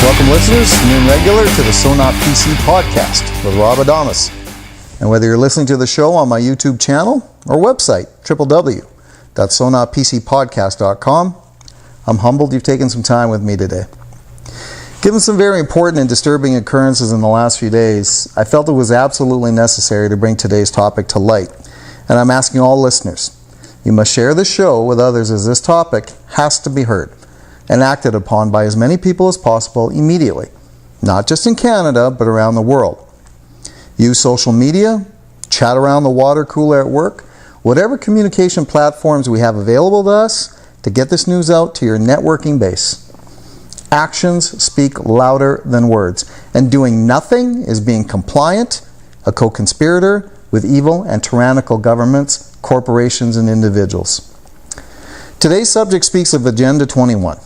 Welcome listeners, new and regular, to the So Not PC podcast with Rob Adamus. And whether you're listening to the show on my YouTube channel or website, www.sonotpcpodcast.com, I'm humbled you've taken some time with me today. Given some very important and disturbing occurrences in the last few days, I felt it was absolutely necessary to bring today's topic to light. And I'm asking all listeners, you must share the show with others, as this topic has to be heard and acted upon by as many people as possible immediately, not just in Canada, but around the world. Use social media, chat around the water cooler at work, whatever communication platforms we have available to us to get this news out to your networking base. Actions speak louder than words, and doing nothing is being compliant, a co-conspirator with evil and tyrannical governments, corporations, and individuals. Today's subject speaks of Agenda 21,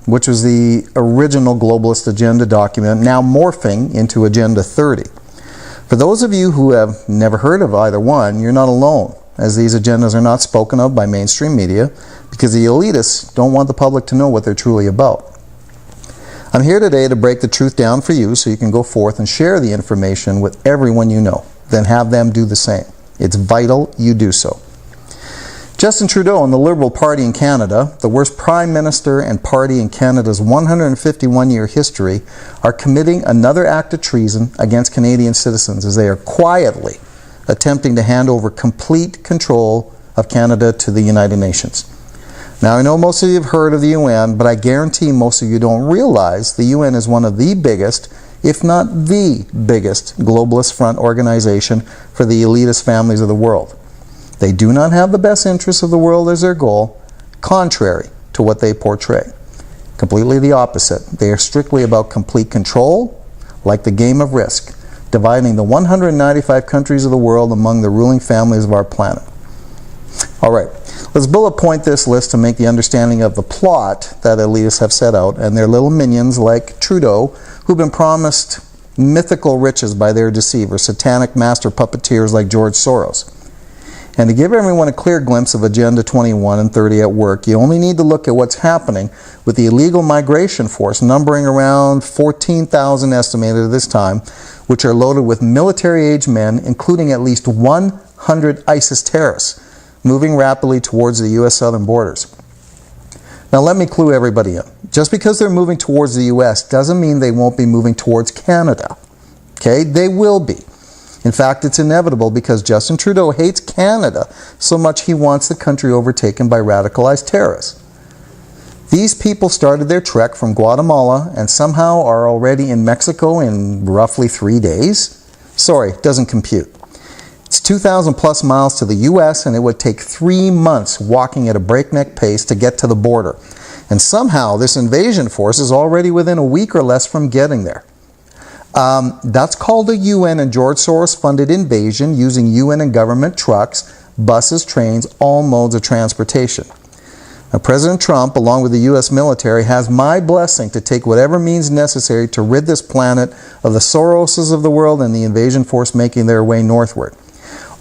which was the original Globalist Agenda document, now morphing into Agenda 30. For those of you who have never heard of either one, you're not alone, as these agendas are not spoken of by mainstream media because the elitists don't want the public to know what they're truly about. I'm here today to break the truth down for you so you can go forth and share the information with everyone you know, then have them do the same. It's vital you do so. Justin Trudeau and the Liberal Party in Canada, the worst Prime Minister and party in Canada's 151-year history, are committing another act of treason against Canadian citizens as they are quietly attempting to hand over complete control of Canada to the United Nations. Now, I know most of you have heard of the UN, but I guarantee most of you don't realize the UN is one of the biggest, if not the biggest, globalist front organization for the elitist families of the world. They do not have the best interests of the world as their goal, contrary to what they portray. Completely the opposite. They are strictly about complete control, like the game of Risk, dividing the 195 countries of the world among the ruling families of our planet. All right, let's bullet point this list to make the understanding of the plot that elitists have set out and their little minions like Trudeau, who've been promised mythical riches by their deceiver, satanic master puppeteers like George Soros. And to give everyone a clear glimpse of Agenda 21 and 30 at work, you only need to look at what's happening with the illegal migration force, numbering around 14,000 estimated at this time, which are loaded with military-age men, including at least 100 ISIS terrorists, moving rapidly towards the U.S. southern borders. Now let me clue everybody in. Just because they're moving towards the U.S. doesn't mean they won't be moving towards Canada. Okay? They will be. In fact, it's inevitable because Justin Trudeau hates Canada so much he wants the country overtaken by radicalized terrorists. These people started their trek from Guatemala and somehow are already in Mexico in roughly 3 days. Sorry, doesn't compute. It's 2,000 plus miles to the U.S. and it would take 3 months walking at a breakneck pace to get to the border. And somehow this invasion force is already within a week or less from getting there. That's called a UN and George Soros funded invasion using UN and government trucks, buses, trains, all modes of transportation. Now, President Trump, along with the US military, has my blessing to take whatever means necessary to rid this planet of the Soroses of the world and the invasion force making their way northward.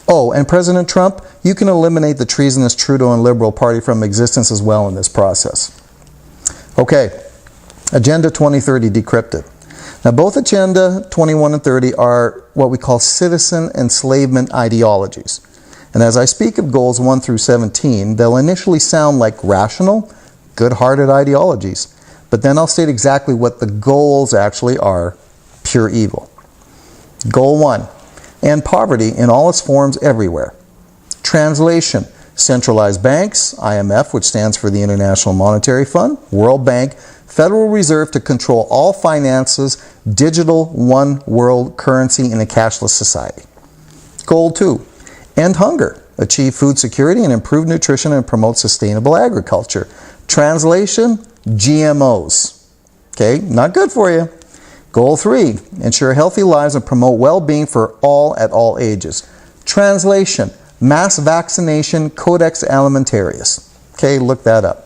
Oh, and President Trump, you can eliminate the treasonous Trudeau and Liberal Party from existence as well in this process. Okay, Agenda 2030 decrypted. Now, both Agenda 21 and 30 are what we call citizen enslavement ideologies. And as I speak of goals 1 through 17, they'll initially sound like rational, good-hearted ideologies. But then I'll state exactly what the goals actually are: pure evil. Goal 1, end poverty in all its forms everywhere. Translation: centralized banks, IMF, which stands for the International Monetary Fund, World Bank, Federal Reserve to control all finances, digital one world currency in a cashless society. Goal 2, end hunger, achieve food security and improve nutrition and promote sustainable agriculture. Translation: GMOs. Okay, not good for you. Goal 3, ensure healthy lives and promote well-being for all at all ages. Translation: mass vaccination, Codex Alimentarius. Okay, look that up.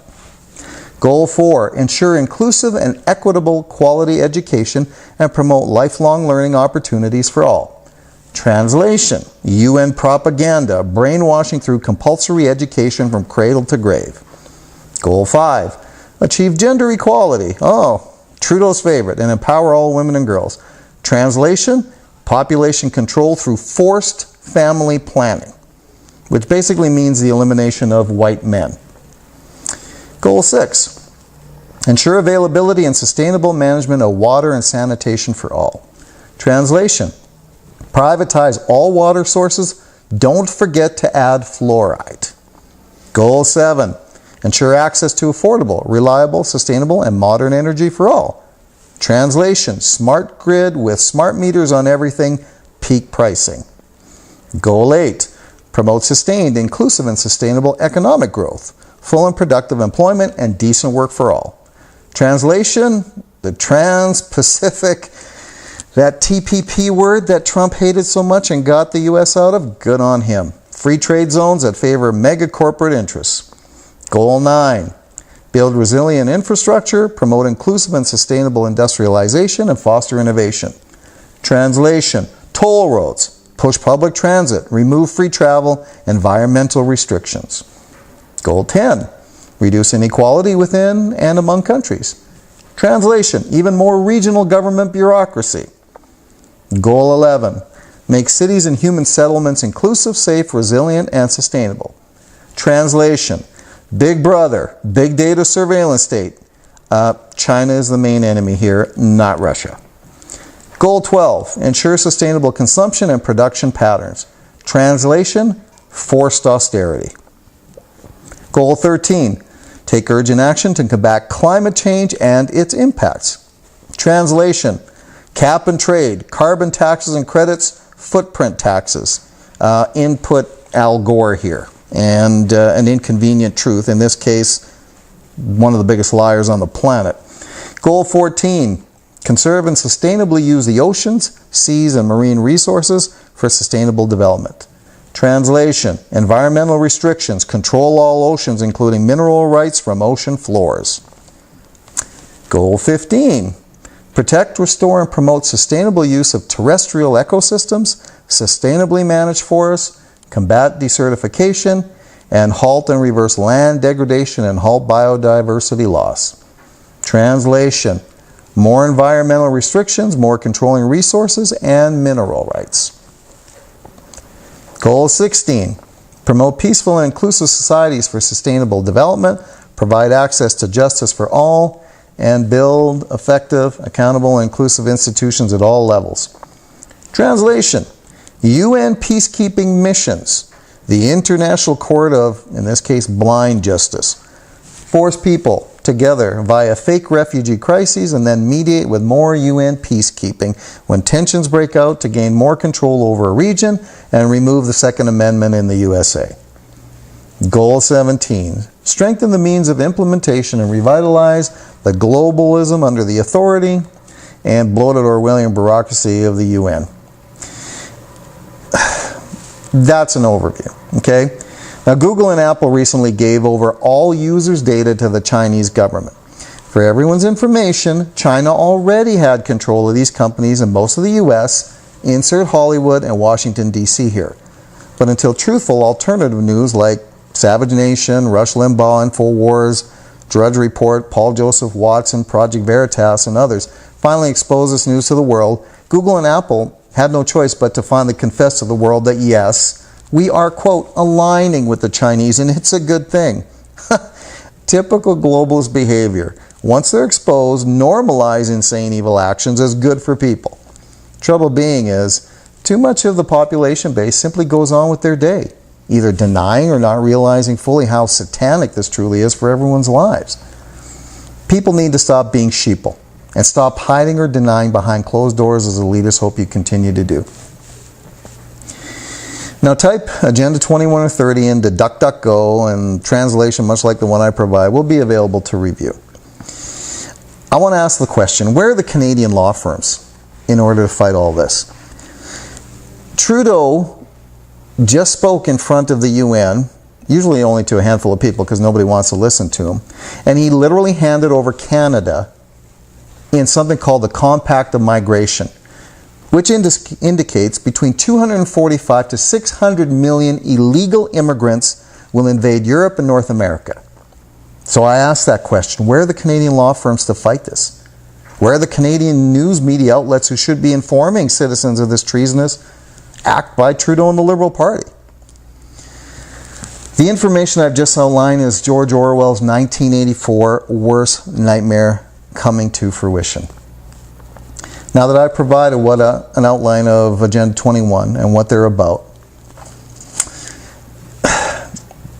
Goal 4, ensure inclusive and equitable quality education and promote lifelong learning opportunities for all. Translation: UN propaganda, brainwashing through compulsory education from cradle to grave. Goal 5, achieve gender equality. Oh, Trudeau's favorite, and empower all women and girls. Translation, population control through forced family planning, which basically means the elimination of white men. Goal 6, ensure availability and sustainable management of water and sanitation for all. Translation, privatize all water sources. Don't forget to add fluoride. Goal 7, ensure access to affordable, reliable, sustainable, and modern energy for all. Translation, smart grid with smart meters on everything, peak pricing. Goal 8, promote sustained, inclusive, and sustainable economic growth, full and productive employment, and decent work for all. Translation, the Trans-Pacific, that TPP word that Trump hated so much and got the U.S. out of, good on him. Free trade zones that favor mega corporate interests. Goal 9, build resilient infrastructure, promote inclusive and sustainable industrialization, and foster innovation. Translation, toll roads, push public transit, remove free travel, environmental restrictions. Goal 10, reduce inequality within and among countries. Translation, even more regional government bureaucracy. Goal 11, make cities and human settlements inclusive, safe, resilient, and sustainable. Translation, Big Brother, big data surveillance state. China is the main enemy here, not Russia. Goal 12, ensure sustainable consumption and production patterns. Translation, forced austerity. Goal 13, take urgent action to combat climate change and its impacts. Translation, cap and trade, carbon taxes and credits, footprint taxes. Input Al Gore here. And an inconvenient truth, in this case, one of the biggest liars on the planet. Goal 14, conserve and sustainably use the oceans, seas, and marine resources for sustainable development. Translation, environmental restrictions, control all oceans, including mineral rights from ocean floors. Goal 15, protect, restore, and promote sustainable use of terrestrial ecosystems, sustainably manage forests, combat desertification, and halt and reverse land degradation and halt biodiversity loss. Translation, more environmental restrictions, more controlling resources, and mineral rights. Goal 16, promote peaceful and inclusive societies for sustainable development, provide access to justice for all, and build effective, accountable, and inclusive institutions at all levels. Translation, UN peacekeeping missions, the International Court of, in this case, blind justice, force people together via fake refugee crises and then mediate with more UN peacekeeping when tensions break out to gain more control over a region and remove the Second Amendment in the USA. Goal 17, strengthen the means of implementation and revitalize the globalism under the authority and bloated Orwellian bureaucracy of the UN. That's an overview, okay? Now, Google and Apple recently gave over all users' data to the Chinese government. For everyone's information, China already had control of these companies in most of the US, insert Hollywood and Washington, D.C. here. But until truthful alternative news like Savage Nation, Rush Limbaugh, InfoWars, Drudge Report, Paul Joseph Watson, Project Veritas, and others finally exposed this news to the world, Google and Apple had no choice but to finally confess to the world that yes, we are, quote, aligning with the Chinese, and it's a good thing. Typical globalist behavior. Once they're exposed, normalize insane evil actions as good for people. Trouble being is, too much of the population base simply goes on with their day, either denying or not realizing fully how satanic this truly is for everyone's lives. People need to stop being sheeple and stop hiding or denying behind closed doors as elitists hope you continue to do. Now type Agenda 21 or 30 into DuckDuckGo, and translation, much like the one I provide, will be available to review. I want to ask the question, where are the Canadian law firms in order to fight all this? Trudeau just spoke in front of the UN, usually only to a handful of people because nobody wants to listen to him, and he literally handed over Canada in something called the Compact of Migration, which indicates between 245 to 600 million illegal immigrants will invade Europe and North America. So I asked that question, where are the Canadian law firms to fight this? Where are the Canadian news media outlets who should be informing citizens of this treasonous act by Trudeau and the Liberal Party? The information I've just outlined is George Orwell's 1984 worst nightmare coming to fruition. Now that I've provided an outline of Agenda 21 and what they're about,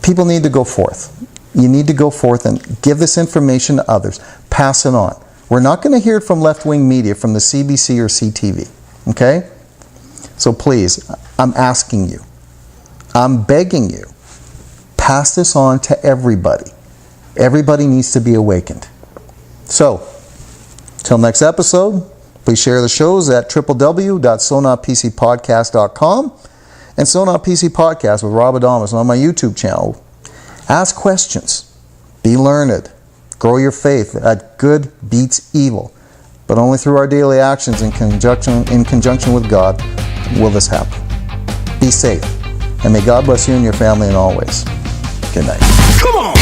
people need to go forth. You need to go forth and give this information to others. Pass it on. We're not going to hear it from left-wing media, from the CBC or CTV. Okay? So please, I'm asking you. I'm begging you. Pass this on to everybody. Everybody needs to be awakened. So, till next episode, please share the shows at www.sonotpcpodcast.com and Sonot PC Podcast with Rob Adamus on my YouTube channel. Ask questions. Be learned. Grow your faith that good beats evil. But only through our daily actions in conjunction with God will this happen. Be safe. And may God bless you and your family in all ways. Good night. Come on!